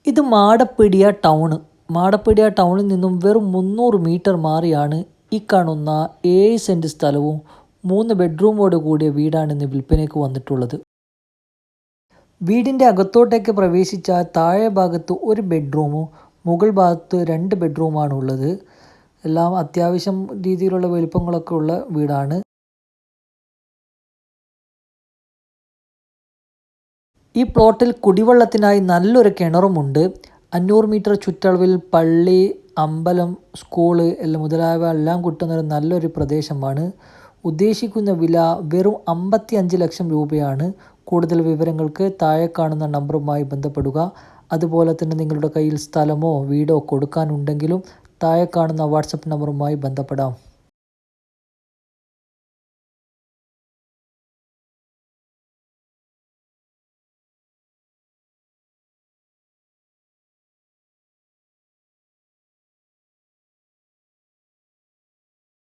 ഇത് മാടപ്പീടിയ ടൗണ്. മാടപ്പീടിയ ടൗണിൽ നിന്നും വെറും 300 മീറ്റർ മാറിയാണ് ഈ കാണുന്ന 7 സെൻറ്റ് സ്ഥലവും 3 ബെഡ്റൂമോട് കൂടിയ വീടാണ് ഇന്ന് വിൽപ്പനയ്ക്ക് വന്നിട്ടുള്ളത്. വീടിൻ്റെ അകത്തോട്ടേക്ക് പ്രവേശിച്ചാൽ താഴെ ഭാഗത്ത് ഒരു ബെഡ്റൂമും മുകൾ ഭാഗത്ത് 2 ബെഡ്റൂമാണ് ഉള്ളത്. എല്ലാം അത്യാവശ്യം രീതിയിലുള്ള വലിപ്പങ്ങളൊക്കെ ഉള്ള വീടാണ്. ഈ പ്ലോട്ടിൽ കുടിവെള്ളത്തിനായി നല്ലൊരു കിണറുമുണ്ട്. 500 മീറ്റർ ചുറ്റളവിൽ പള്ളി, അമ്പലം, സ്കൂള് മുതലായവ എല്ലാം കിട്ടുന്ന നല്ലൊരു പ്രദേശമാണ്. ഉദ്ദേശിക്കുന്ന വില വെറും 55 ലക്ഷം രൂപയാണ്. കൂടുതൽ വിവരങ്ങൾക്ക് താഴെ കാണുന്ന നമ്പറുമായി ബന്ധപ്പെടുക. അതുപോലെ തന്നെ നിങ്ങളുടെ കയ്യിൽ സ്ഥലമോ വീടോ കൊടുക്കാനുണ്ടെങ്കിലും താഴെ കാണുന്ന വാട്സപ്പ് നമ്പറുമായി ബന്ധപ്പെടാം.